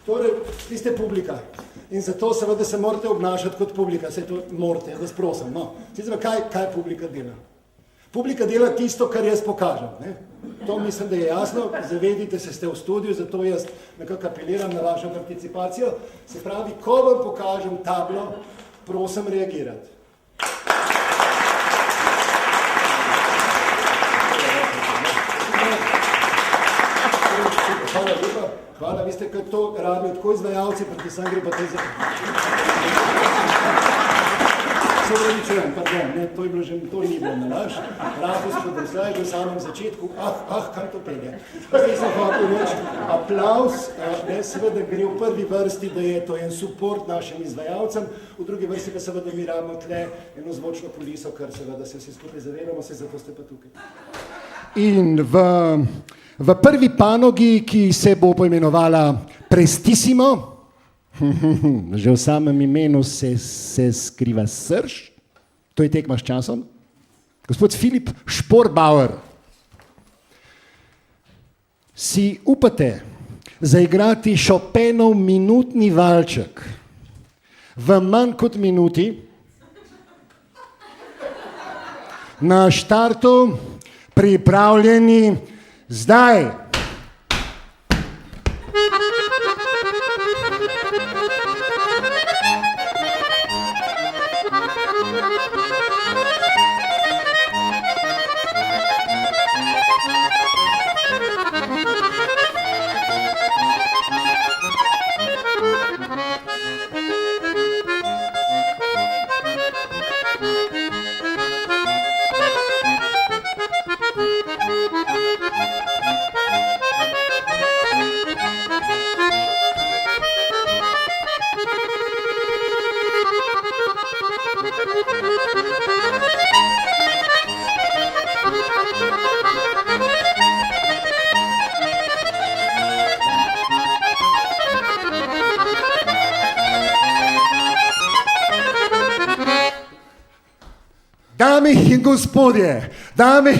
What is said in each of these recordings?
Torej, vi ste publika in zato seveda se morate obnašati kot publika, se to morate, vas prosim. No. Kaj publika dela? Publika dela tisto, kar jaz pokažem. Ne? To mislim, da je jasno, zavedite se, ste v studiu, zato jaz nekako apeliram na vašo participacijo. Se pravi, ko vam pokažem tablo, prosim reagirati. Hvala lepa. Hvala, vi ste kot to rabijo tako izvajalci, predvsem gre pa te za... Se upravičujem, pardon, ne, to je bilo že, to ni bilo nalaž. Rabi spodrsljaj v samem začetku, kam to pelje. Zdaj sem hotel reči, aplauz, ne, seveda gre v prvi vrsti, da je to en support našim izvajalcem, v drugi vrsti pa seveda mi rabimo tle eno zvočno poliso, kar seveda se vsi skupaj zavedamo, se zato ste pa tukaj. In v prvi panogi, ki se bo poimenovala Prestissimo, že v samem imenu se skriva srž, to je tekma s časom, gospod Filip Šporbauer. Si upate zaigrati Chopinov minutni valček v manj kot minuti? Na štartu pripravljeni zdaj. Dame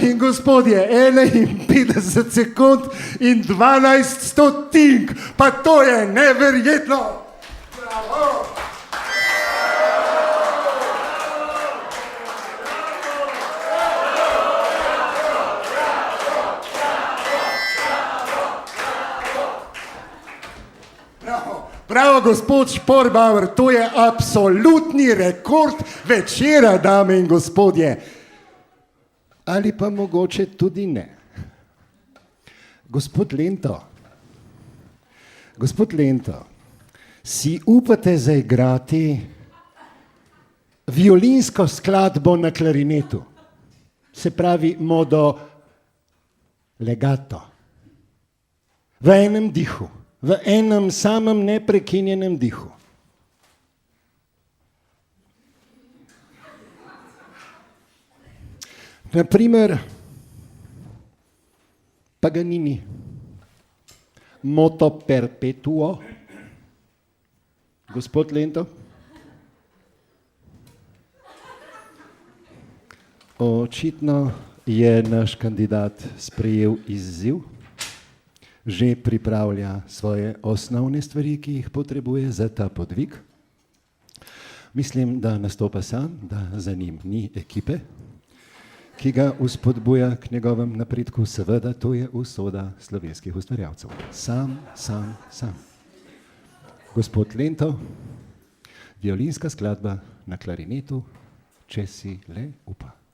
in gospodje, 51 sekund in 12 stotink, pa to je neverjetno! Bravo! Bravo, gospod Šporbauer, to je absolutni rekord večera, dame in gospodje. Ali pa mogoče tudi ne. Gospod Lento, si upate zaigrati violinsko skladbo na klarinetu? Se pravi modo legato. V enem dihu. V enem samem neprekinjenem dihu. Naprimer, Paganini, Moto Perpetuo. Gospod Lento? Očitno je naš kandidat sprejel izziv. Že pripravlja svoje osnovne stvari, ki jih potrebuje za ta podvig. Mislim, da nastopa sam, da za njim ni ekipe, ki ga vzpodbuja k njegovem napredku. Seveda, to je usoda slovenskih ustvarjalcev. Sam. Gospod Lento, violinska skladba na klarinetu, če si le upa.